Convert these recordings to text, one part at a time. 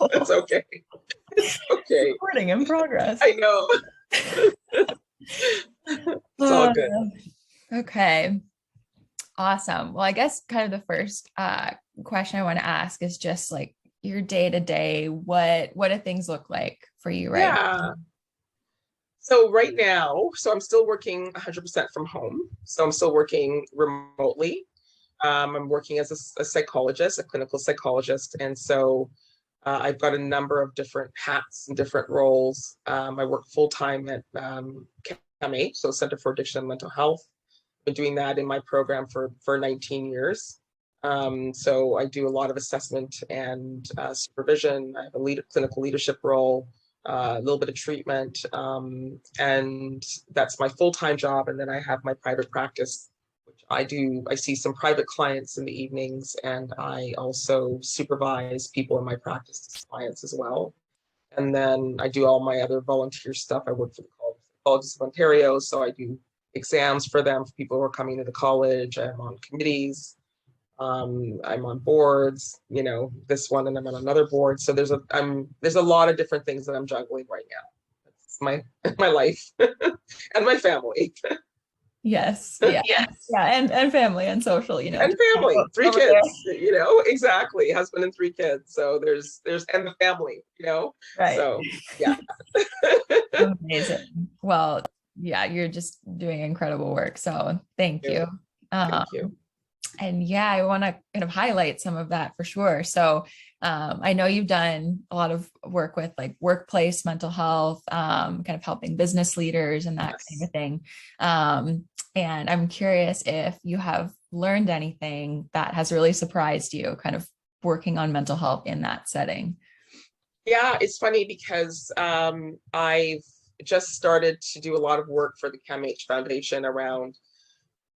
It's okay. It's okay. Recording in progress. I know. It's all good. Okay. Awesome. Well, I guess kind of the first question I want to ask is just like your day to day. What do things look like for you right now? Yeah. So right now, I'm still working 100% from home. So I'm still working remotely. I'm working as a psychologist, a clinical psychologist. And so I've got a number of different hats and different roles. I work full time at CAMH, so Center for Addiction and Mental Health. Been doing that in my program for 19 years. So I do a lot of assessment and supervision. I have a clinical leadership role, a little bit of treatment, and that's my full-time job. And then I have my private practice, which I see some private clients in the evenings, and I also supervise people in my practice as clients as well. And then I do all my other volunteer stuff. I work for the Psychologists of Ontario, so I do exams for them, for people who are coming to the college. I'm on committees. I'm on boards, this one, and I'm on another board. So there's a lot of different things that I'm juggling right now. It's my life and my family. Yes. Yeah. Yes. Yeah. And family and social, And family, three kids, exactly. Husband and three kids. So there's and the family, Right. So yeah. Amazing. Well, yeah, you're just doing incredible work. So thank you. Thank you. And yeah, I want to kind of highlight some of that for sure. So I know you've done a lot of work with like workplace mental health, kind of helping business leaders and that kind of thing. And I'm curious if you have learned anything that has really surprised you, kind of working on mental health in that setting. Yeah, it's funny because I've just started to do a lot of work for the CAMH Foundation around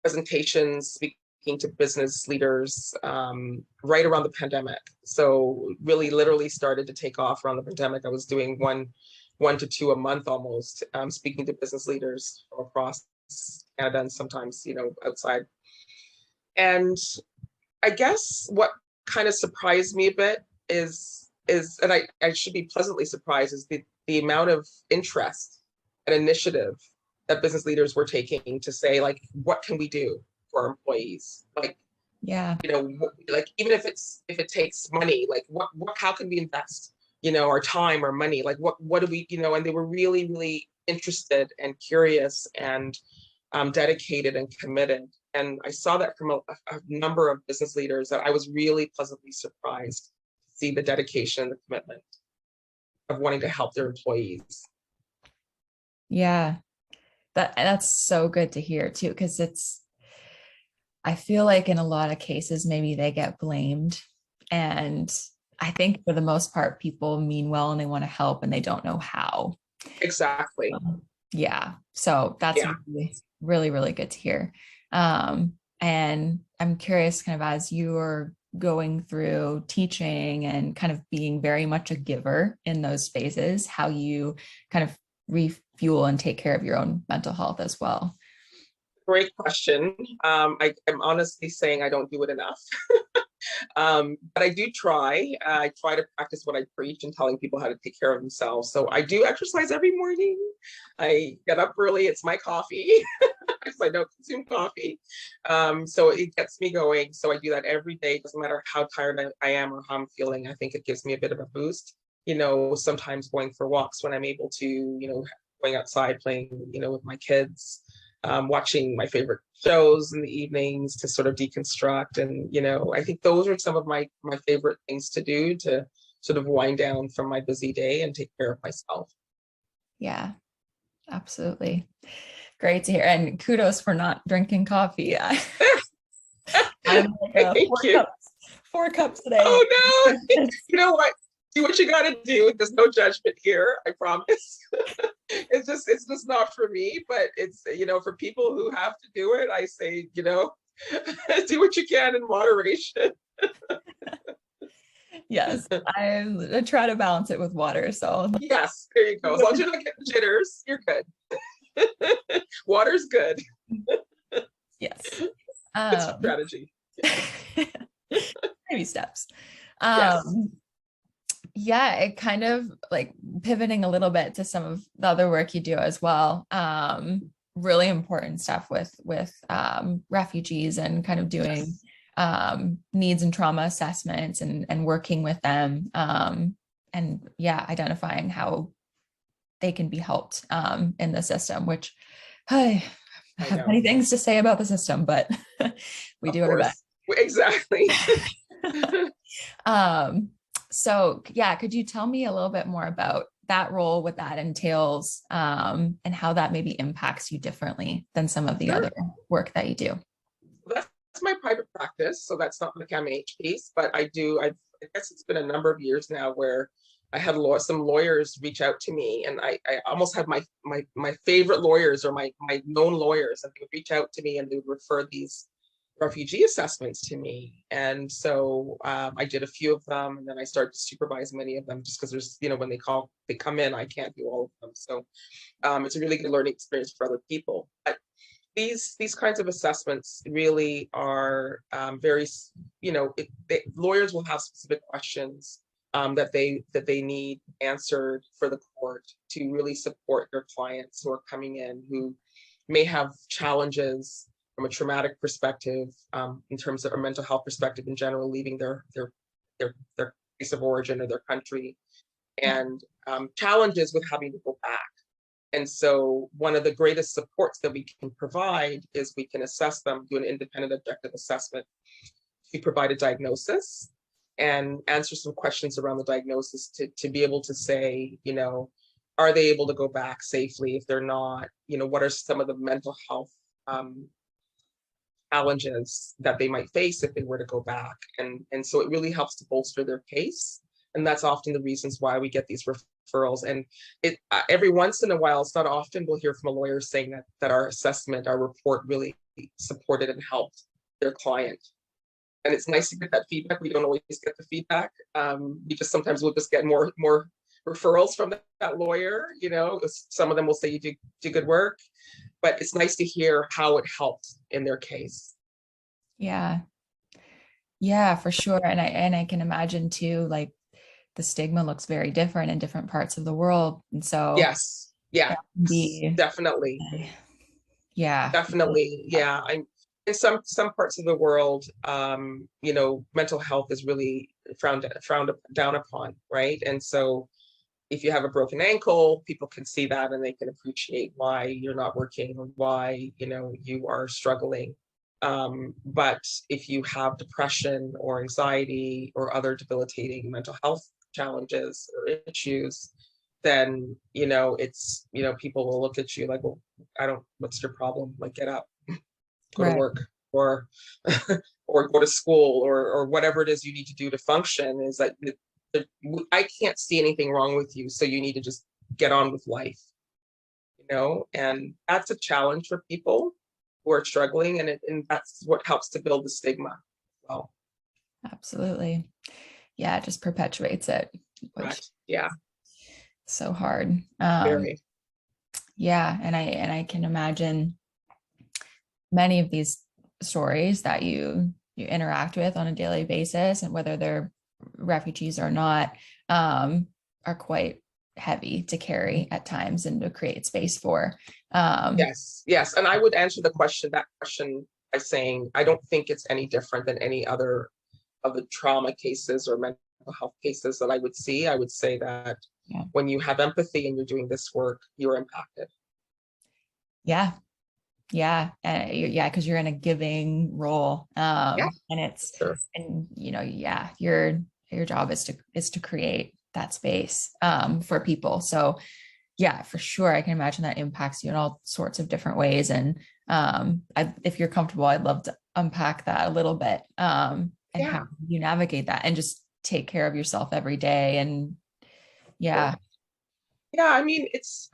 presentations, speaking to business leaders right around the pandemic. So really literally started to take off around the pandemic. I was doing one to two a month almost, speaking to business leaders from across Canada and sometimes, outside. And I guess what kind of surprised me a bit is and I should be pleasantly surprised, is the amount of interest and initiative that business leaders were taking to say, like, what can we do for our employees? Like, yeah, like even if it takes money, like what how can we invest, our time or money? Like what do we, and they were really, really interested and curious and dedicated and committed. And I saw that from a number of business leaders that I was really pleasantly surprised to see the dedication and the commitment of wanting to help their employees. Yeah, that's so good to hear too, because I feel like in a lot of cases, maybe they get blamed. And I think for the most part, people mean well and they want to help and they don't know how. Exactly. Yeah. So that's really, really, really good to hear. And I'm curious, kind of as you're going through teaching and kind of being very much a giver in those spaces, how you kind of refuel and take care of your own mental health as well. Great question. I am honestly saying I don't do it enough. But I do try. I try to practice what I preach and telling people how to take care of themselves. So I do exercise every morning. I get up early. It's my coffee because I don't consume coffee. So it gets me going. So I do that every day. It doesn't matter how tired I am or how I'm feeling. I think it gives me a bit of a boost. Sometimes going for walks when I'm able to, going outside, playing, with my kids. Watching my favorite shows in the evenings to sort of deconstruct. And, I think those are some of my favorite things to do to sort of wind down from my busy day and take care of myself. Yeah, absolutely. Great to hear. And kudos for not drinking coffee. I'm like, four cups today. Oh, no. You know what? Do what you got to do. There's no judgment here. I promise. It's just not for me, but it's, for people who have to do it, I say, do what you can in moderation. Yes, I try to balance it with water. So yes, there you go. As long as you're not getting jitters, you're good. Water's good. Yes. Good strategy. Baby steps. Yes. Yeah, it kind of like pivoting a little bit to some of the other work you do as well. Really important stuff with refugees and kind of doing Yes, needs and trauma assessments and working with them. And yeah, identifying how they can be helped in the system, which I I have many know. things to say about the system, but we Of do our best. course. Exactly. Um, so yeah, could you tell me a little bit more about that role, what that entails, and how that maybe impacts you differently than some of the Sure. other work that you do? That's my private practice, so that's not the CAMH piece, but I guess it's been a number of years now where I had some lawyers reach out to me, and I almost had my favorite lawyers or my known lawyers, and they would reach out to me and they would refer these refugee assessments to me. And so I did a few of them, and then I started to supervise many of them just because there's, when they come in, I can't do all of them. So it's a really good learning experience for other people. But these kinds of assessments really are very, lawyers will have specific questions that they need answered for the court to really support their clients who are coming in who may have challenges from a traumatic perspective, in terms of a mental health perspective in general, leaving their place of origin or their country, and challenges with having to go back. And so one of the greatest supports that we can provide is we can assess them, do an independent objective assessment. We provide a diagnosis and answer some questions around the diagnosis to be able to say, are they able to go back safely? If they're not, what are some of the mental health challenges that they might face if they were to go back? And so it really helps to bolster their case. And that's often the reasons why we get these referrals. And it every once in a while, it's not often, we'll hear from a lawyer saying that our assessment, our report really supported and helped their client. And it's nice to get that feedback. We don't always get the feedback. We just sometimes we'll just get more referrals from that lawyer. Some of them will say you do good work, but it's nice to hear how it helped in their case. Yeah. Yeah, for sure. And I can imagine too, like the stigma looks very different in different parts of the world. And so Yes. Yeah. that can be, Definitely. yeah. Definitely. Yeah. I'm in some parts of the world, mental health is really frowned down upon, right? And so if you have a broken ankle, people can see that and they can appreciate why you're not working or why, you are struggling. But if you have depression or anxiety or other debilitating mental health challenges or issues, then, people will look at you like, well, what's your problem? Like, get up, go to Right. work, or, or go to school, or whatever it is you need to do to function. Is that I can't see anything wrong with you, so you need to just get on with life, and that's a challenge for people who are struggling, and that's what helps to build the stigma. Well, Absolutely. Yeah, it just perpetuates it, which correct. Yeah, is so hard. very. Yeah, and I can imagine many of these stories that you interact with on a daily basis, and whether they're refugees or not, are quite heavy to carry at times and to create space for. Yes, and I would answer that question by saying I don't think it's any different than any other of the trauma cases or mental health cases that I would see. I would say that Yeah. when you have empathy and you're doing this work, you're impacted. Yeah. Yeah. Yeah. Because you're in a giving role. Yeah, And it's, sure. and yeah, your job is to create that space for people. So yeah, for sure. I can imagine that impacts you in all sorts of different ways. And if you're comfortable, I'd love to unpack that a little bit, and Yeah. how you navigate that and just take care of yourself every day. And Sure. yeah. Yeah, I mean,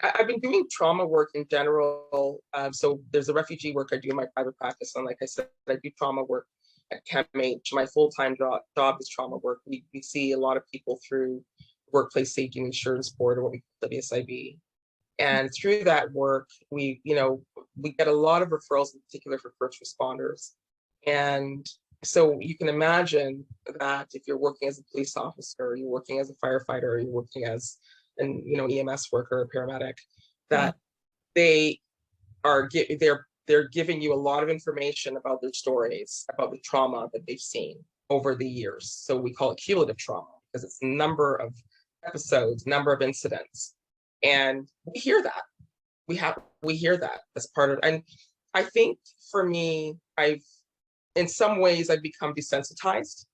I've been doing trauma work in general. So there's a refugee work I do in my private practice. And like I said, I do trauma work at CAMH. My full-time job is trauma work. We see a lot of people through Workplace Safety and Insurance Board, or what we call WSIB. And through that work, we get a lot of referrals, in particular for first responders. And So you can imagine that if you're working as a police officer, you're working as a firefighter, you're working as an EMS worker or paramedic, Yeah. that they are they're giving you a lot of information about their stories, about the trauma that they've seen over the years. So we call it cumulative trauma because it's a number of episodes, number of incidents, and we hear that. We hear that as part of, and I think for me, in some ways I've become desensitized,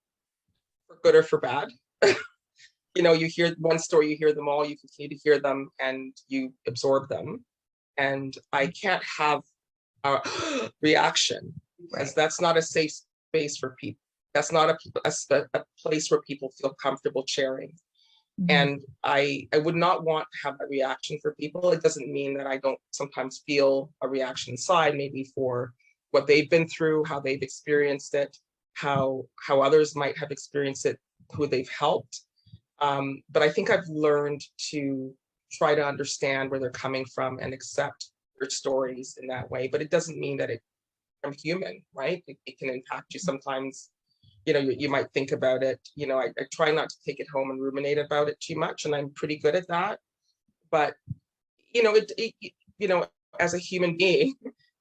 for good or for bad. You hear one story, you hear them all, you continue to hear them, and you absorb them. And I can't have a reaction because that's not a safe space for people. That's not a place where people feel comfortable sharing. Mm-hmm. And I would not want to have that reaction for people. It doesn't mean that I don't sometimes feel a reaction inside, maybe for what they've been through, how they've experienced it, how others might have experienced it, who they've helped. But I think I've learned to try to understand where they're coming from and accept their stories in that way. But it doesn't mean that I'm human, right? It can impact you sometimes. You might think about it. I try not to take it home and ruminate about it too much, and I'm pretty good at that. But as a human being,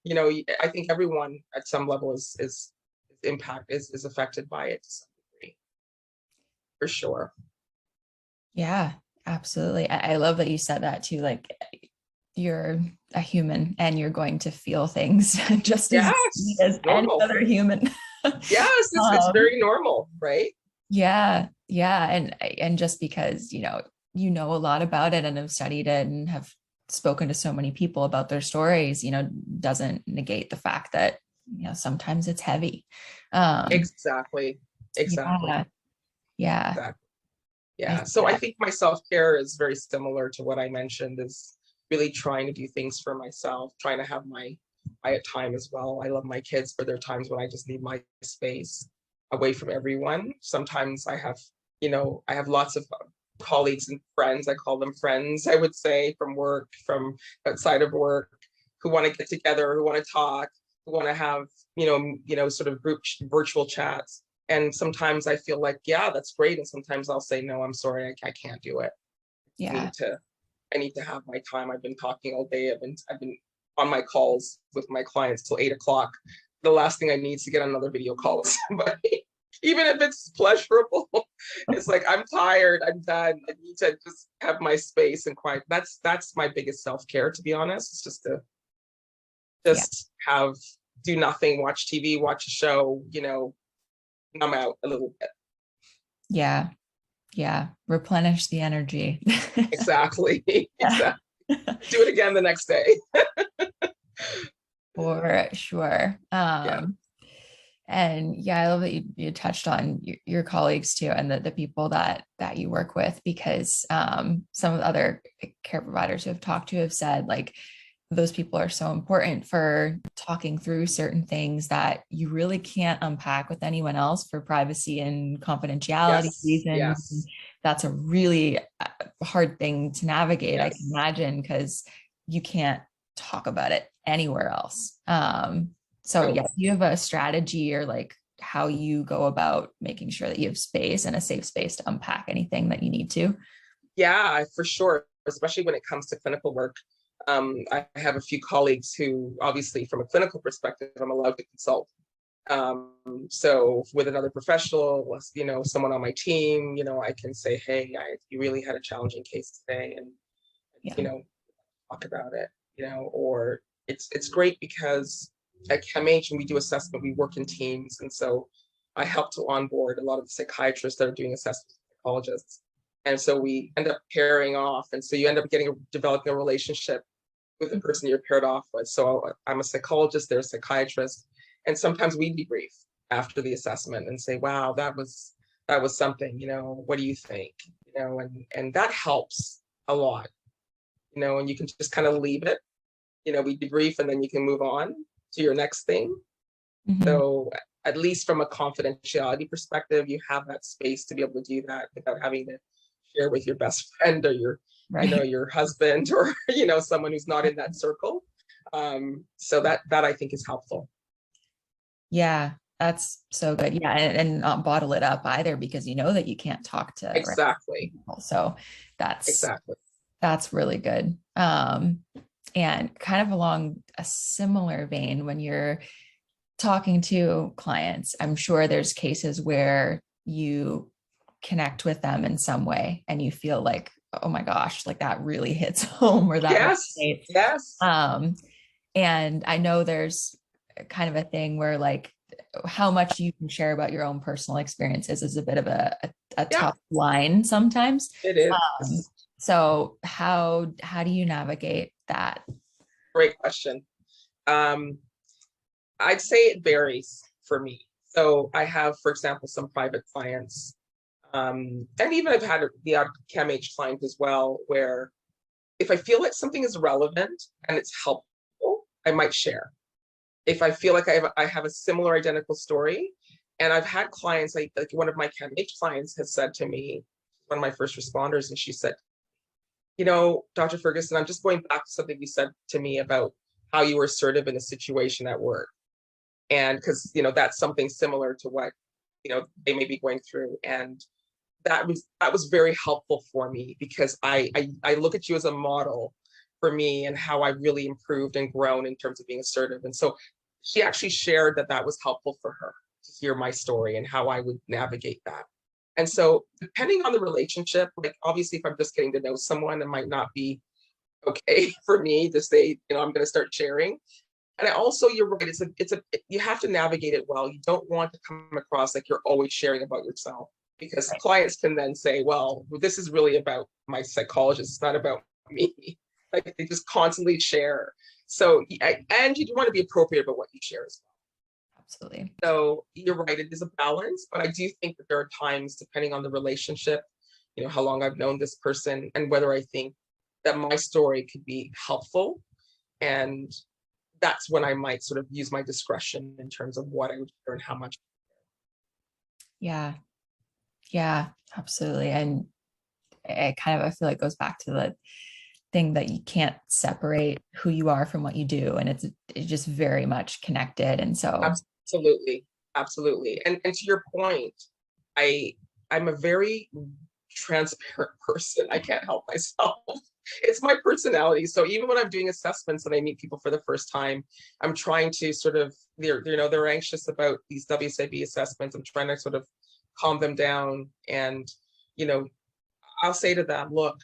I think everyone at some level is affected by it to some degree, for sure. Yeah, absolutely. I love that you said that too. Like, you're a human and you're going to feel things just as any other human. Yes, it's very normal, right? Yeah. And just because, you know a lot about it and have studied it and have spoken to so many people about their stories, doesn't negate the fact that, sometimes it's heavy. Exactly. Yeah. Exactly. Yeah. So I think my self-care is very similar to what I mentioned, is really trying to do things for myself, trying to have my quiet time as well. I love my kids, but there are times when I just need my space away from everyone. Sometimes I have lots of colleagues and friends, I call them friends, I would say, from work, from outside of work, who want to get together, who want to talk, who want to have, sort of group virtual chats. And sometimes I feel like, yeah, that's great. And sometimes I'll say, no, I'm sorry, I can't do it. Yeah. I need to have my time. I've been talking all day. I've been on my calls with my clients till 8:00. The last thing I need is to get another video call with somebody, even if it's pleasurable. It's like, I'm tired, I'm done. I need to just have my space and quiet. That's my biggest self-care, to be honest. It's just to do nothing, watch TV, watch a show, numb out a little bit. Yeah. Replenish the energy. Exactly. Exactly. Do it again the next day. For sure. And I love that you touched on your colleagues too, and the people that you work with, because some of the other care providers who have talked to have said, like, those people are so important for talking through certain things that you really can't unpack with anyone else for privacy and confidentiality reasons. Yes. That's a really hard thing to navigate, I can imagine, because you can't talk about it anywhere else. You have a strategy, or like how you go about making sure that you have space and a safe space to unpack anything that you need to? Yeah, for sure. Especially when it comes to clinical work. I have a few colleagues who, obviously, from a clinical perspective, I'm allowed to consult. So with another professional, someone on my team, I can say, hey, you really had a challenging case today, and talk about it. Or it's great because at ChemH, when we do assessment, we work in teams, and so I help to onboard a lot of the psychiatrists that are doing assessment, psychologists, and so we end up pairing off, and so you end up developing a relationship with the person you're paired off with. So I'm a psychologist, they're a psychiatrist, and sometimes we debrief after the assessment and say, wow, that was something, what do you think? And that helps a lot, and you can just kind of leave it, we debrief, and then you can move on to your next thing. Mm-hmm. So at least from a confidentiality perspective, you have that space to be able to do that without having to share with your best friend or your your husband, or someone who's not in that circle. So that I think is helpful. Yeah, That's so good. Yeah. And not bottle it up either, because you know that you can't talk to Exactly. people. So Exactly. that's really good. And kind of along a similar vein, when you're talking to clients, I'm sure there's cases where you connect with them in some way and you feel like, oh my gosh, like that really hits home, or that Yes. resonates. Yes. And I know there's kind of a thing where like how much you can share about your own personal experiences is a bit of a Yeah, tough line sometimes. it Um, is. so how do you navigate that? Great question. I'd say it varies for me. So I have, for example, some private clients, and even I've had the odd CAMH client as well, where if I feel like something is relevant and it's helpful, I might share. If I feel like I have a similar identical story, and I've had clients, like one of my CAMH clients has said to me, one of my first responders, and she said, Dr. Ferguson, I'm just going back to something you said to me about how you were assertive in a situation at work. And because, that's something similar to what, they may be going through. And that was very helpful for me, because I look at you as a model for me and how I really improved and grown in terms of being assertive. And so she actually shared that was helpful for her to hear my story and how I would navigate that. And so depending on the relationship, like obviously if I'm just getting to know someone, it might not be okay for me to say, I'm going to start sharing. And also, you're right. You have to navigate it well. You don't want to come across like you're always sharing about yourself, because Right. clients can then say, well, this is really about my psychologist. It's not about me. Like they just constantly share. So, and you want to be appropriate about what you share as well. Absolutely. So you're right. It is a balance, but I do think that there are times, depending on the relationship, how long I've known this person and whether I think that my story could be helpful, and that's when I might sort of use my discretion in terms of what I would share and how much. Yeah. Yeah, absolutely. And it kind of, I feel like goes back to the thing that you can't separate who you are from what you do. And it's just very much connected. And so, Absolutely. Absolutely. And to your point, I'm a very transparent person. I can't help myself. It's my personality. So even when I'm doing assessments and I meet people for the first time, I'm trying to sort of, they're anxious about these WSIB assessments. I'm trying to sort of calm them down. And, I'll say to them, look,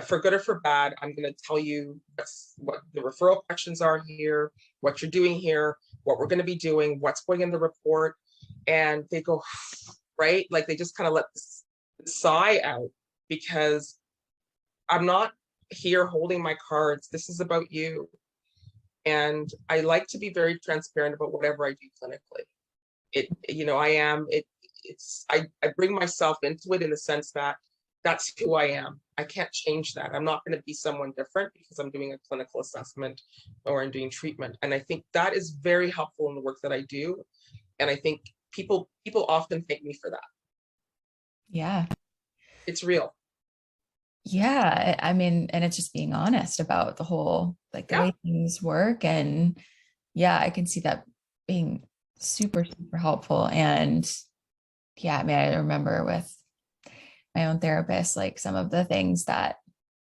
for good or for bad, I'm going to tell you what the referral questions are here, what you're doing here, what we're going to be doing, what's going in the report. And they go, right? Like they just kind of let this sigh out, because I'm not here holding my cards. This is about you. And I like to be very transparent about whatever I do clinically. I bring myself into it in the sense that that's who I am. I can't change that. I'm not going to be someone different because I'm doing a clinical assessment or I'm doing treatment. And I think that is very helpful in the work that I do. And I think people often thank me for that. yeah. It's real. Yeah. I mean, and it's just being honest about the whole, like the way things work. And yeah, I can see that being super, super helpful. And yeah, I mean, I remember with my own therapist, like some of the things that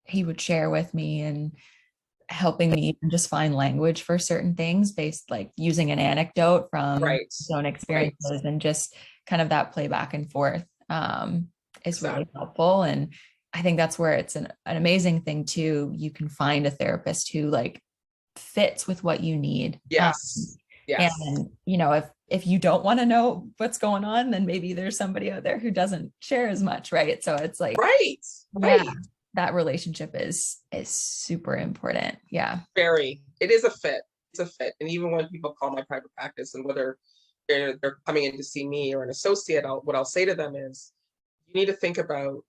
he would share with me and helping me just find language for certain things based, like using an anecdote from his own experiences, and just kind of that play back and forth is really helpful. And I think that's where it's an amazing thing too. You can find a therapist who like fits with what you need. Yes. And if you don't want to know what's going on, then maybe there's somebody out there who doesn't share as much, right? So it's like, right. That relationship is super important. Yeah. Very. It is a fit. It's a fit. And even when people call my private practice, and whether they're coming in to see me or an associate, what I'll say to them is, you need to think about,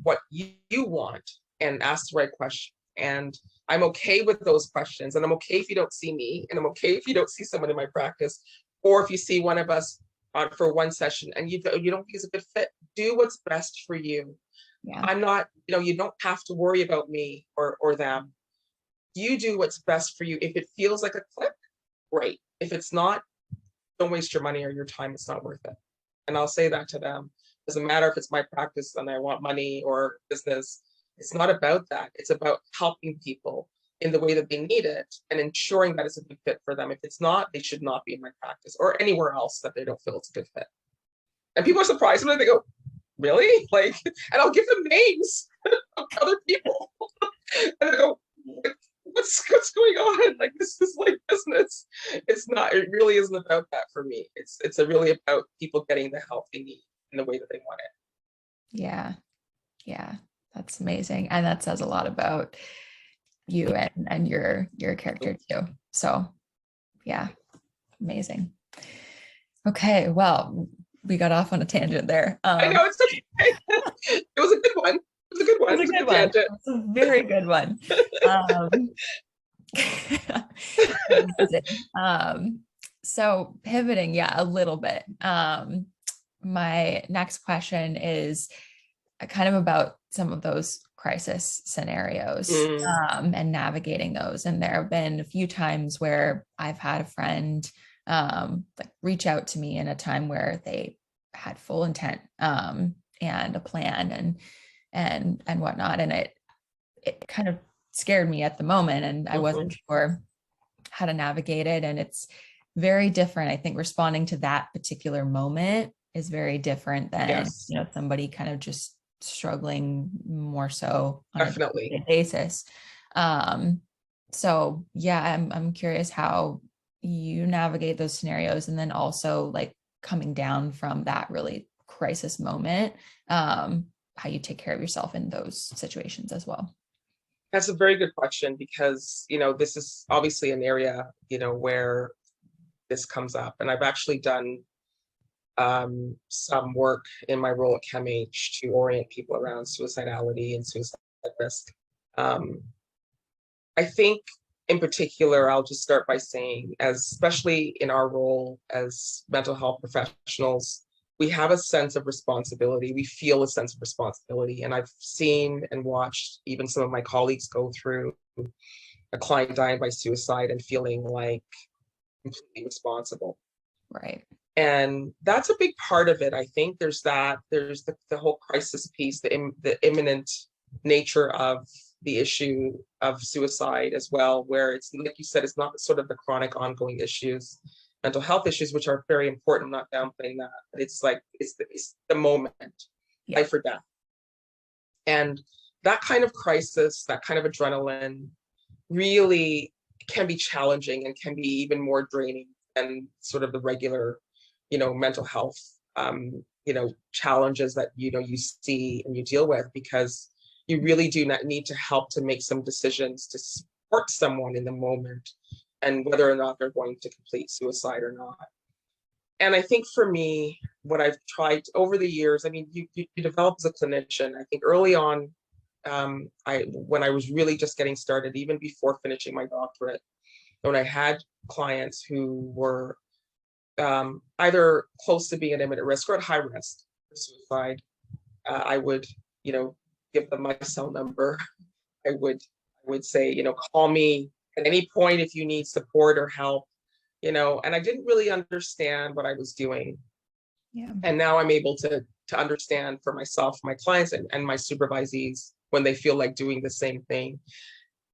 what you want and ask the right question. And I'm okay with those questions. And I'm okay if you don't see me, and I'm okay if you don't see someone in my practice, or if you see one of us for one session and you don't think it's a good fit. Do what's best for you. Yeah. I'm not, you don't have to worry about me or them. You do what's best for you. If it feels like a click, great. If it's not, don't waste your money or your time. It's not worth it. And I'll say that to them. Doesn't matter if it's my practice and I want money or business. It's not about that. It's about helping people in the way that they need it and ensuring that it's a good fit for them. If it's not, they should not be in my practice or anywhere else that they don't feel it's a good fit. And people are surprised when they go, really? Like, and I'll give them names of other people. And I go, what's going on? Like, this is like business. It's not, it really isn't about that for me. It's really about people getting the help they need in the way that they want it. Yeah. Yeah. That's amazing. And that says a lot about you and your character too. So yeah, amazing. Okay. Well, we got off on a tangent there. I know, it's okay. It was a good one. It was a good one. It was a good one. Tangent. It was a very good one. So pivoting, a little bit. My next question is kind of about some of those crisis scenarios and navigating those. And there have been a few times where I've had a friend like reach out to me in a time where they had full intent and a plan and whatnot. And it kind of scared me at the moment, and I wasn't sure how to navigate it. And it's very different. I think responding to that particular moment is very different than, somebody kind of just struggling more so on a daily basis. So I'm curious how you navigate those scenarios, and then also like coming down from that really crisis moment, how you take care of yourself in those situations as well. That's a very good question, because, this is obviously an area, where this comes up. And I've actually done some work in my role at ChemH to orient people around suicidality and suicide risk. I think in particular, I'll just start by saying, especially in our role as mental health professionals, we have a sense of responsibility. We feel a sense of responsibility. And I've seen and watched even some of my colleagues go through a client dying by suicide and feeling like completely responsible. Right. And that's a big part of it. I think there's the whole crisis piece, the imminent nature of the issue of suicide as well, where it's, like you said, it's not sort of the chronic ongoing issues, mental health issues, which are very important, not downplaying that, but it's like, it's the moment, life or death. And that kind of crisis, that kind of adrenaline really can be challenging and can be even more draining than sort of the regular, mental health, challenges that, you see and you deal with, because you really do not need to help to make some decisions to support someone in the moment and whether or not they're going to complete suicide or not. And I think for me, what I've tried over the years, I mean, you develop as a clinician. I think early on, when I was really just getting started, even before finishing my doctorate, when I had clients who were either close to being at imminent risk or at high risk for suicide, I would, give them my cell number. I would say, call me at any point if you need support or help, and I didn't really understand what I was doing. Yeah. And now I'm able to understand for myself, my clients and my supervisees when they feel like doing the same thing.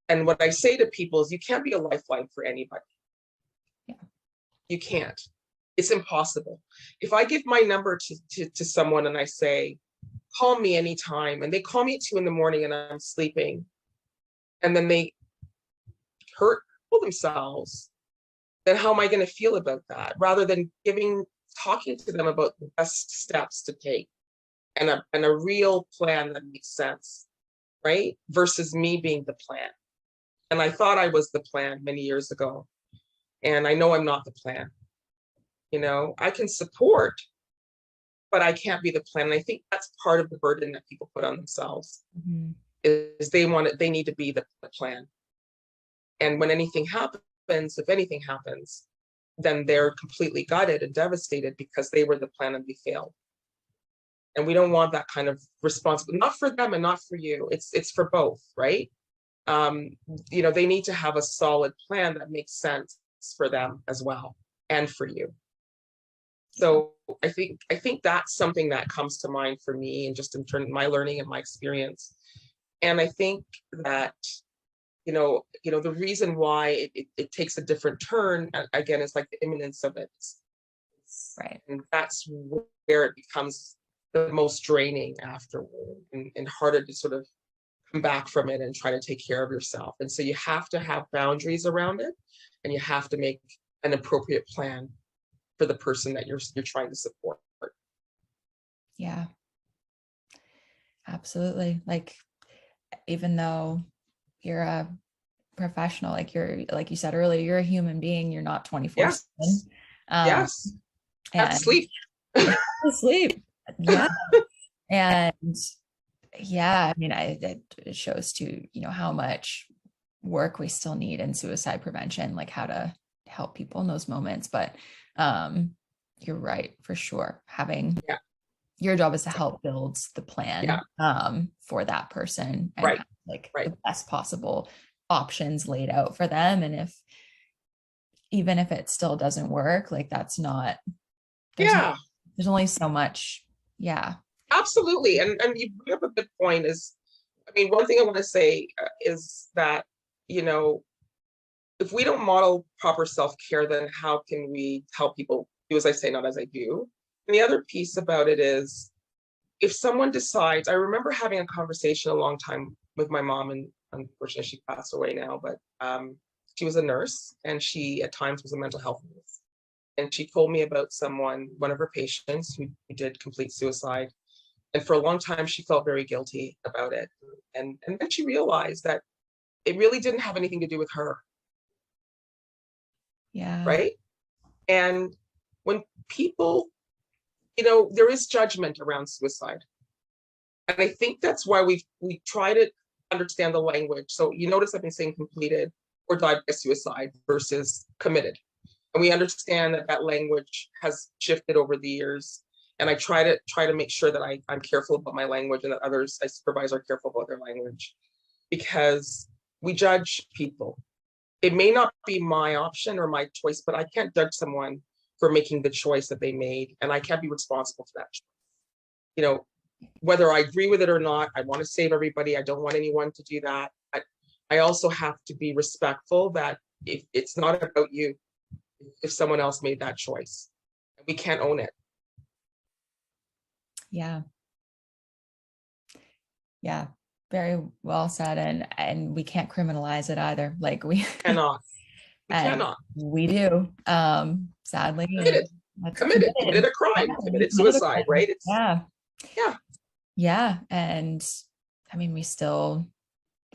And what I say to people is, you can't be a lifeline for anybody. Yeah. You can't. It's impossible. If I give my number to someone and I say, call me anytime, and they call me at 2 a.m. and I'm sleeping, and then they hurt themselves, then how am I going to feel about that? Rather than talking to them about the best steps to take and a real plan that makes sense, right? Versus me being the plan. And I thought I was the plan many years ago. And I know I'm not the plan. I can support, but I can't be the plan. And I think that's part of the burden that people put on themselves, is they need to be the plan. And when anything happens, if anything happens, then they're completely gutted and devastated because they were the plan and they failed. And we don't want that kind of responsibility, not for them and not for you. It's for both, right? They need to have a solid plan that makes sense for them as well, and for you. So I think that's something that comes to mind for me, and just in terms of my learning and my experience. And I think that, the reason why it takes a different turn again is like the imminence of it. Right. And that's where it becomes the most draining afterward, and harder to sort of come back from it and try to take care of yourself. And so you have to have boundaries around it, and you have to make an appropriate plan for the person that you're trying to support. Yeah, absolutely. Like, even though you're a professional, like you said earlier, you're a human being, you're not 24/7. Yes. Yes. Have to And sleep. sleep. Yeah. And yeah, I mean, it shows too, how much work we still need in suicide prevention, like how to help people in those moments. But you're right, for sure. Your job is to help build the plan for that person, and Right. have, like, Right. the best possible options laid out for them. And even if it still doesn't work, like, that's not, there's only so much. Yeah. Absolutely. And you bring up a good point. One thing I want to say is that, if we don't model proper self-care, then how can we help people do as I say, not as I do? And the other piece about it is, if someone decides, I remember having a conversation a long time with my mom, and unfortunately she passed away now, but she was a nurse, and she at times was a mental health nurse. And she told me about one of her patients who did complete suicide. And for a long time, she felt very guilty about it. And then she realized that it really didn't have anything to do with her. Yeah. Right. And when people, there is judgment around suicide. And I think that's why we try to understand the language. So you notice I've been saying completed or died by suicide versus committed. And we understand that language has shifted over the years. And I try to make sure that I'm careful about my language, and that others I supervise are careful about their language, because we judge people. It may not be my option or my choice, but I can't judge someone for making the choice that they made, and I can't be responsible for that choice. Whether I agree with it or not, I want to save everybody. I don't want anyone to do that. But I also have to be respectful that if it's not about you, if someone else made that choice, we can't own it. Yeah. Yeah. Very well said. And we can't criminalize it either. Like, we cannot. We cannot. We do. Sadly. Committed a crime, committed suicide, right? Yeah. And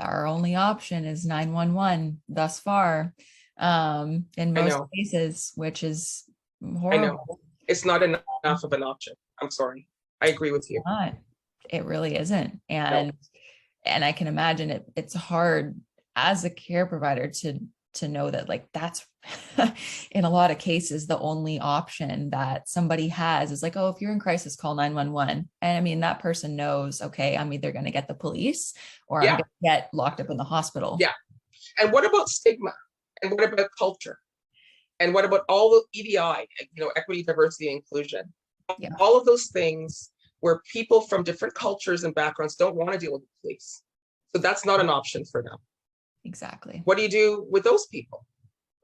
our only option is 911 thus far, in most cases, which is horrible. I know. It's not enough of an option. I'm sorry. I agree with you. It really isn't. And I can imagine it's hard as a care provider to know that, like, that's in a lot of cases the only option that somebody has is like, oh, if you're in crisis, call 911. And that person knows, okay, I'm either going to get the police or I'm going to get locked up in the hospital. Yeah. And what about stigma? And what about culture? And what about all the EDI, equity, diversity, and inclusion? Yeah. All of those things where people from different cultures and backgrounds don't want to deal with the police. So that's not an option for them. Exactly. What do you do with those people?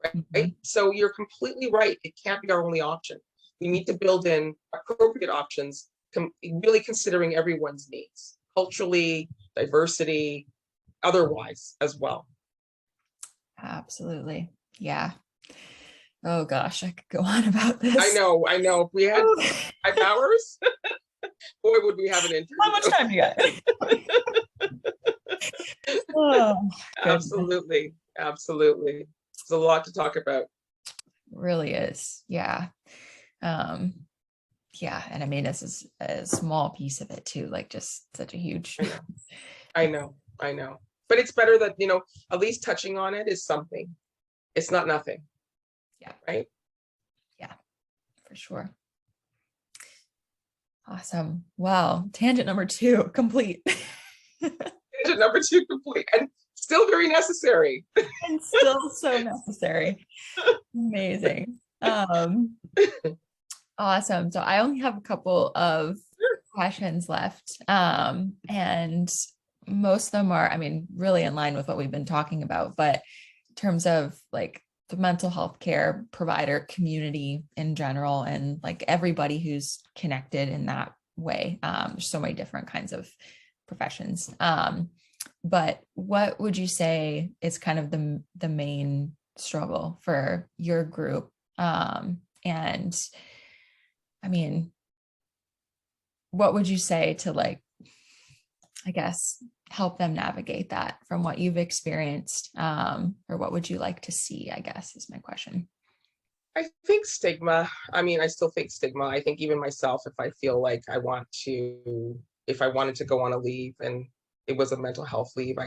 Right? Mm-hmm. So you're completely right. It can't be our only option. We need to build in appropriate options, really considering everyone's needs, culturally, diversity, otherwise as well. Absolutely. Yeah. Oh gosh, I could go on about this. I know. If we had 5 hours, boy, would we have an interview. How much time do you got? Absolutely. There's a lot to talk about. It really is. Yeah. And this is a small piece of it too, like, just such a huge. I know. But it's better that, at least touching on it is something. It's not nothing. Yeah. Right? Yeah, for sure. Awesome. Well, tangent number 2 complete. Tangent number 2 complete, and still very necessary. And still so necessary. Amazing. Awesome. So I only have a couple of questions left. And most of them are, I mean, really in line with what we've been talking about, but in terms of like the mental health care provider community in general, and like everybody who's connected in that way. There's so many different kinds of professions. But what would you say is kind of the main struggle for your group? And I mean, what would you say to like, I guess, help them navigate that from what you've experienced? Or what would you like to see, I guess, is my question. I think stigma. I mean, I still think stigma. I think even myself, if I feel like if I wanted to go on a leave and it was a mental health leave,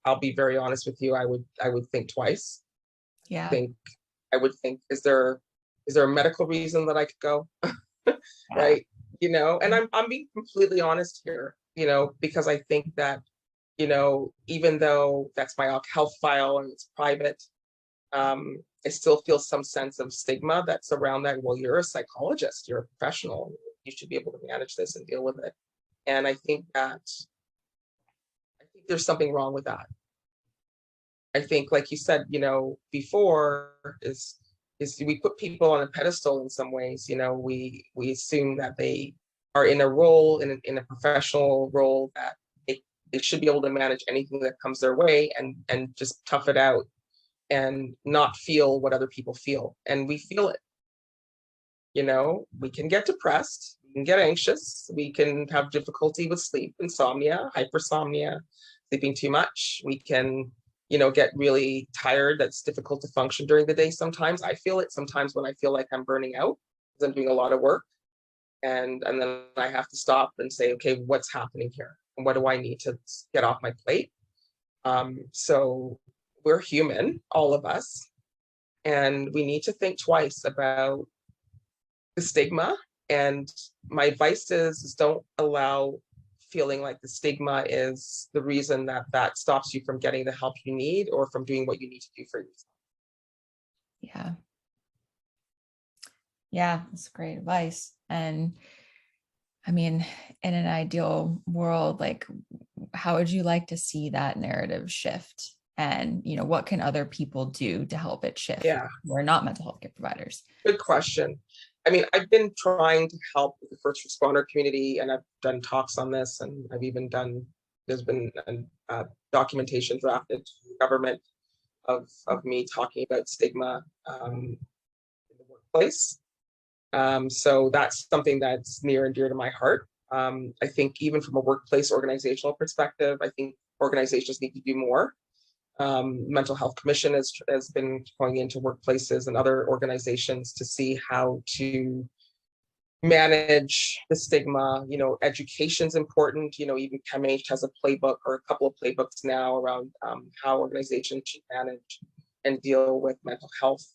I'll be very honest with you, I would think twice. Yeah. I would think, is there a medical reason that I could go? Yeah. Right. And I'm being completely honest here, because I think that, even though that's my health file and it's private, I still feel some sense of stigma that's around that. Well, you're a psychologist, you're a professional, you should be able to manage this and deal with it. And I think there's something wrong with that. I think, like you said, before is we put people on a pedestal in some ways. We assume that they are in a role, in a professional role, that they should be able to manage anything that comes their way and just tough it out and not feel what other people feel. And we feel it. We can get depressed, we can get anxious, we can have difficulty with sleep, insomnia, hypersomnia, sleeping too much. We can, get really tired. That's difficult to function during the day. Sometimes I feel it. Sometimes when I feel like I'm burning out because I'm doing a lot of work, and then I have to stop and say, okay, what's happening here? And what do I need to get off my plate? So we're human, all of us, and we need to think twice about the stigma. And my advice is don't allow feeling like the stigma is the reason that stops you from getting the help you need or from doing what you need to do for yourself. Yeah. Yeah, that's great advice. And I mean, in an ideal world, like, how would you like to see that narrative shift? And, what can other people do to help it shift? Yeah. We're not mental health care providers. Good question. I mean, I've been trying to help the first responder community, and I've done talks on this, and I've even there's been documentation drafted to the government of me talking about stigma in the workplace. So that's something that's near and dear to my heart. I think even from a workplace organizational perspective, I think organizations need to do more. Mental Health Commission has been going into workplaces and other organizations to see how to manage the stigma. Education's important. Even ChemH has a playbook or a couple of playbooks now around how organizations should manage and deal with mental health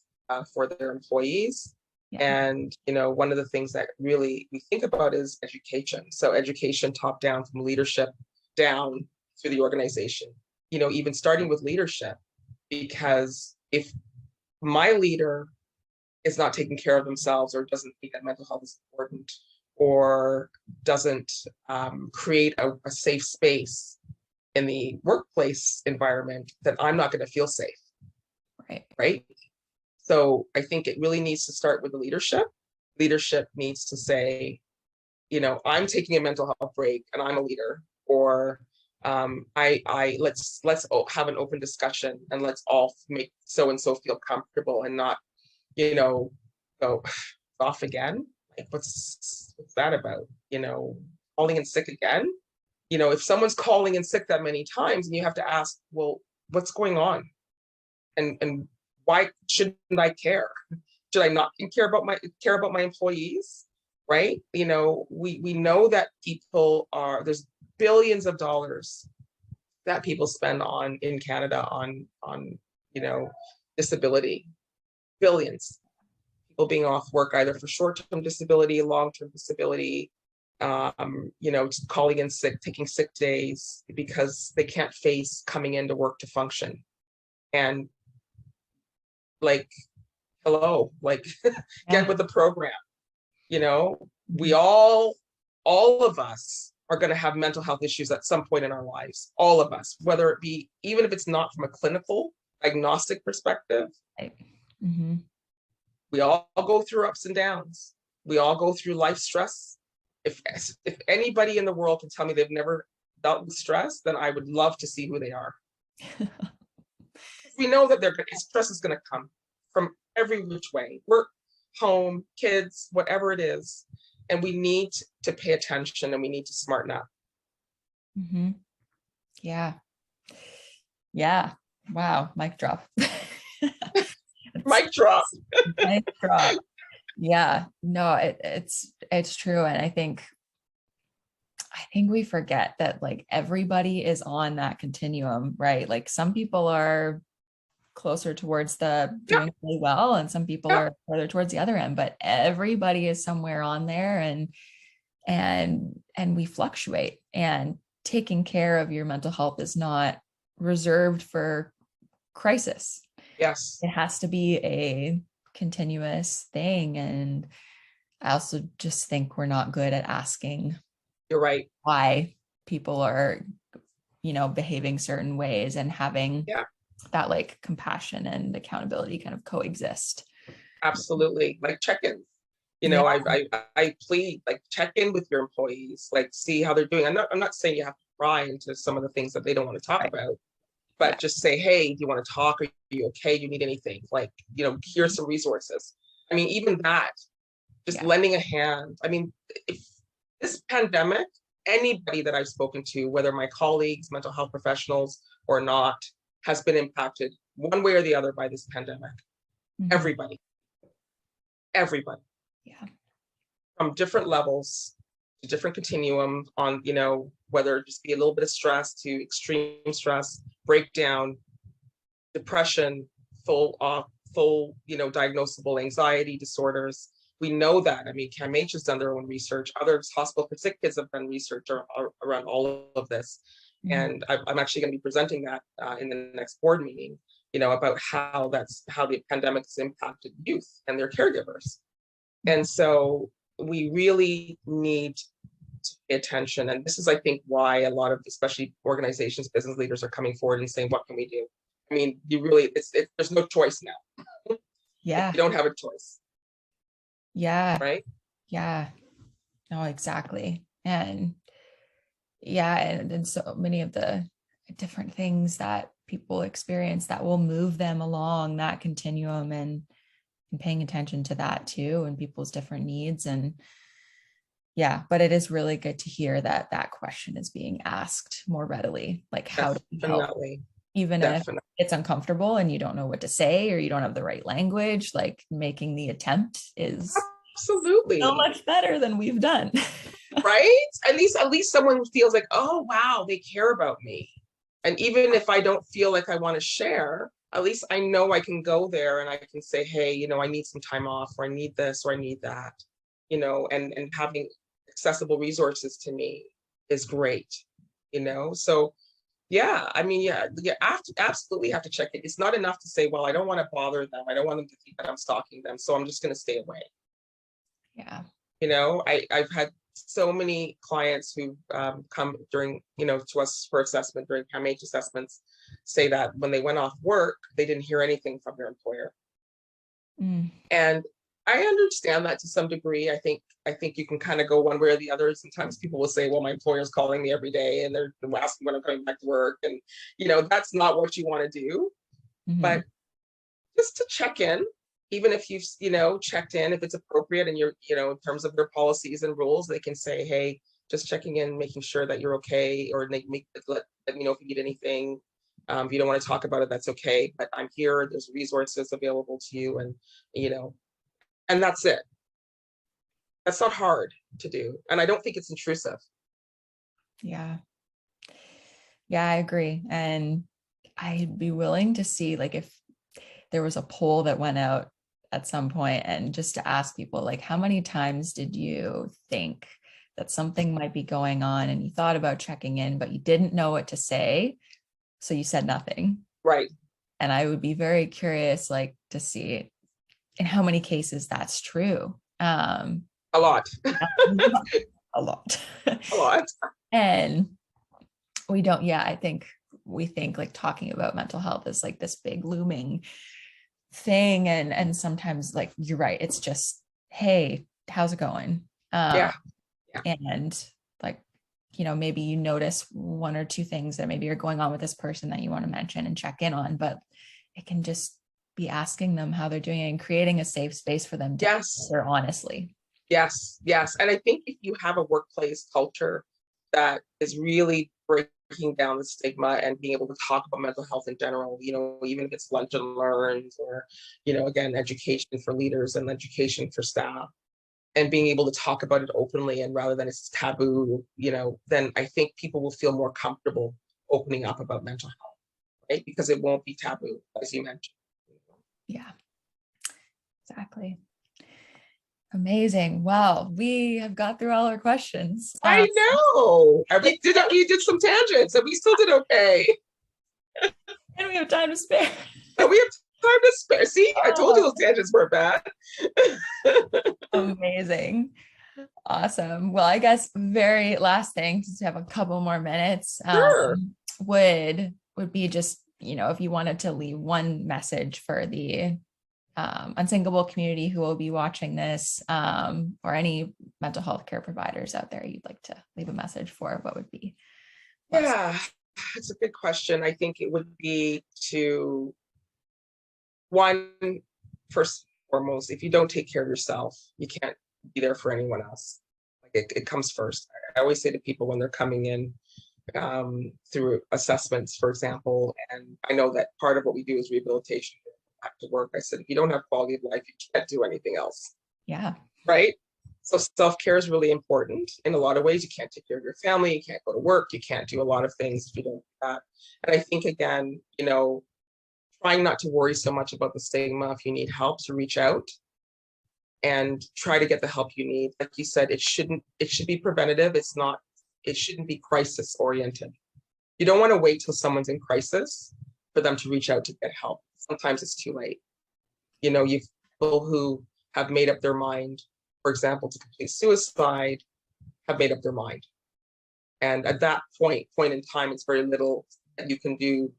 for their employees. Yeah. And, one of the things that really we think about is education. So education top down, from leadership down through the organization. Even starting with leadership, because if my leader is not taking care of themselves or doesn't think that mental health is important or doesn't create a safe space in the workplace environment, then I'm not going to feel safe. Right. So I think it really needs to start with the leadership. Leadership needs to say, I'm taking a mental health break and I'm a leader, or let's have an open discussion and let's all make so and so feel comfortable and not, go off again. Like, what's that about? Calling in sick again. If someone's calling in sick that many times, and you have to ask, well, what's going on, and why shouldn't I care? Should I not care about my employees? Right? We know that there's billions of dollars that people spend in Canada on disability. Billions. People being off work either for short-term disability, long-term disability, just calling in sick, taking sick days because they can't face coming into work to function. And like, hello, like, get with the program. We all of us are going to have mental health issues at some point in our lives, all of us, whether it be, even if it's not from a clinical diagnostic perspective. Right. Mm-hmm. We all go through ups and downs. We all go through life stress. If anybody in the world can tell me they've never dealt with stress, then I would love to see who they are. We know that stress is going to come from every which way, work, home, kids, whatever it is. And we need to pay attention, and we need to smarten up. Mm-hmm. Yeah. Yeah. Wow. Mic drop. Mic drop. Mic drop. Yeah. No, it's true. And I think we forget that like everybody is on that continuum, right? Like some people are closer towards the doing really well, and some people are further towards the other end, but everybody is somewhere on there, and we fluctuate, and taking care of your mental health is not reserved for crisis. Yes. It has to be a continuous thing. And I also just think we're not good at asking. You're right. Why people are, behaving certain ways, and having that like compassion and accountability kind of coexist. Absolutely. Like check-ins. I plead, like, check in with your employees, like see how they're doing. I'm not saying you have to pry into some of the things that they don't want to talk about, but just say, hey, do you want to talk? Are you okay? Do you need anything? Like, here's some resources. I mean, even that, just lending a hand. I mean, if this pandemic, anybody that I've spoken to, whether my colleagues, mental health professionals or not, has been impacted one way or the other by this pandemic. Mm-hmm. Everybody. Yeah. From different levels to different continuum on, whether it just be a little bit of stress to extreme stress, breakdown, depression, full, diagnosable anxiety disorders. We know that. I mean, CAMH has done their own research. Other hospital for sick kids have done research around all of this. Mm-hmm. And I'm actually going to be presenting that in the next board meeting, about how the pandemic has impacted youth and their caregivers. And so we really need to pay attention. And this is, I think, why a lot of, especially organizations, business leaders are coming forward and saying, what can we do? I mean, there's no choice now. Yeah. You don't have a choice. Yeah. Right? Yeah. No, exactly. And and so many of the different things that people experience that will move them along that continuum, and paying attention to that too, and people's different needs. And but it is really good to hear that question is being asked more readily, like how do we help, even if it's uncomfortable and you don't know what to say, or you don't have the right language. Like, making the attempt is absolutely so much better than we've done. Right? At least someone feels like, oh wow, they care about me. And even if I don't feel like I want to share, at least I know I can go there and I can say, hey, I need some time off, or I need this, or I need that, and having accessible resources to me is great, So I mean, you absolutely have to check it. It's not enough to say, well, I don't want to bother them. I don't want them to think that I'm stalking them, so I'm just going to stay away. Yeah. I've had so many clients who come during, to us for assessment during CAMH assessments, say that when they went off work, they didn't hear anything from their employer. Mm. And I understand that to some degree. I think you can kind of go one way or the other. Sometimes people will say, well, my employer's calling me every day and they're asking when I'm coming back to work. And, that's not what you want to do. Mm-hmm. But just to check in, even if you've, checked in, if it's appropriate and you're, in terms of their policies and rules, they can say, hey, just checking in, making sure that you're okay, or let me know if you need anything. If you don't want to talk about it, that's okay. But I'm here. There's resources available to you, and and that's it. That's not hard to do, and I don't think it's intrusive. Yeah, I agree, and I'd be willing to see, like, if there was a poll that went out at some point, and just to ask people, like, how many times did you think that something might be going on and you thought about checking in, but you didn't know what to say, so you said nothing? Right. And I would be very curious, like, to see in how many cases that's true. A lot. A lot. A lot. And we don't, I think we think like talking about mental health is like this big looming thing. And sometimes like, you're right. It's just, hey, how's it going? Yeah. And like, maybe you notice one or two things that maybe are going on with this person that you want to mention and check in on, but it can just be asking them how they're doing and creating a safe space for them to answer honestly. Yes. And I think if you have a workplace culture that is really breaking down the stigma and being able to talk about mental health in general, even if it's lunch and learns or, again, education for leaders and education for staff, and being able to talk about it openly and rather than it's taboo, then I think people will feel more comfortable opening up about mental health, right? Because it won't be taboo, as you mentioned. Yeah, exactly. Amazing. Well, we have got through all our questions. I know. You did some tangents and we still did okay. And we have time to spare. And we have time to spare. See, I told you those tangents weren't bad. Amazing. Awesome. Well, I guess very last thing, since we have a couple more minutes, Sure. would be just, if you wanted to leave one message for the unsinkable community who will be watching this, or any mental health care providers out there you'd like to leave a message for, what would be? Yeah, it's a good question. I think it would be to, one, first and foremost, if you don't take care of yourself, you can't be there for anyone else. Like it comes first. I always say to people when they're coming in through assessments, for example, and I know that part of what we do is rehabilitation, back to work. I said, if you don't have quality of life, you can't do anything else. Yeah. Right? So self-care is really important in a lot of ways. You can't take care of your family, you can't go to work, you can't do a lot of things if you don't do that. And I think, again, trying not to worry so much about the stigma. If you need help, to reach out and try to get the help you need. Like you said, it should be preventative. It shouldn't be crisis oriented. You don't want to wait till someone's in crisis for them to reach out to get help. Sometimes it's too late. You've people who have made up their mind, for example, to complete suicide, have made up their mind. And at that point in time, it's very little that you can do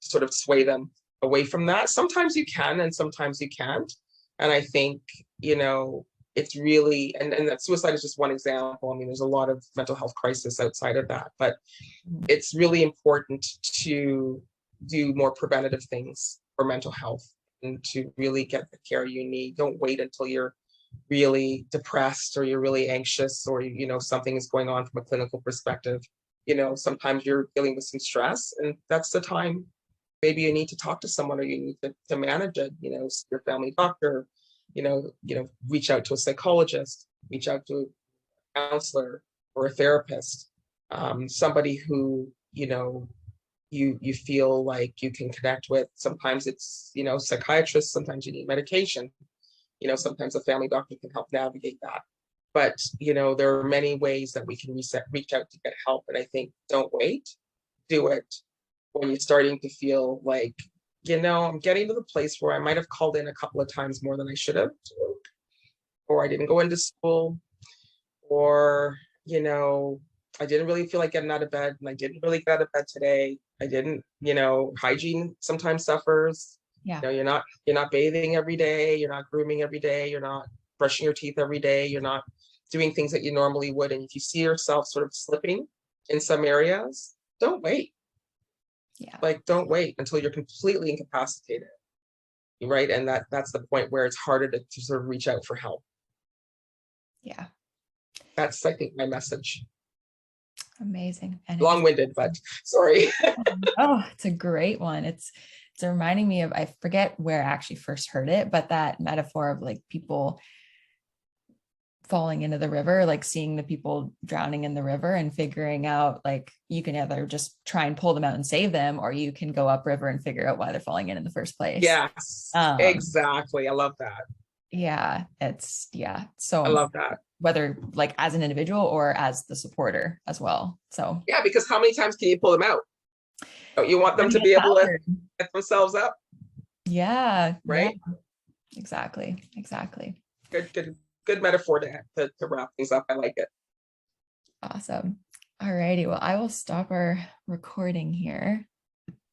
to sort of sway them away from that. Sometimes you can, and sometimes you can't. And I think, it's really, and that suicide is just one example. I mean, there's a lot of mental health crisis outside of that, but it's really important to do more preventative things for mental health and to really get the care you need. Don't wait until you're really depressed or you're really anxious or, something is going on from a clinical perspective. Sometimes you're dealing with some stress, and that's the time maybe you need to talk to someone or you need to manage it, your family doctor, reach out to a psychologist, reach out to a counselor or a therapist, somebody who, you feel like you can connect with. Sometimes it's, psychiatrists, sometimes you need medication, sometimes a family doctor can help navigate that. But, there are many ways that we can reach out to get help. And I think don't wait, do it when you're starting to feel like, I'm getting to the place where I might have called in a couple of times more than I should have, or I didn't go into school, or, I didn't really feel like getting out of bed, and I didn't really get out of bed today. I didn't, hygiene sometimes suffers. Yeah. You're not bathing every day, you're not grooming every day, you're not brushing your teeth every day, you're not doing things that you normally would. And if you see yourself sort of slipping in some areas, don't wait. Yeah. Like, don't wait until you're completely incapacitated. Right. And that's the point where it's harder to sort of reach out for help. Yeah. That's, I think, my message. Amazing. And long-winded, but sorry. Oh, it's a great one. It's reminding me of, I forget where I actually first heard it, but that metaphor of like people falling into the river, like seeing the people drowning in the river and figuring out, like, you can either just try and pull them out and save them, or you can go upriver and figure out why they're falling in the first place. Yes, exactly. I love that. Yeah. So I love that. Whether like as an individual or as the supporter as well. So yeah, because how many times can you pull them out? Don't you want them to be able to get themselves up? Yeah. Right. Yeah. Exactly. Good good metaphor to wrap things up. I like it. Awesome. All righty. Well, I will stop our recording here.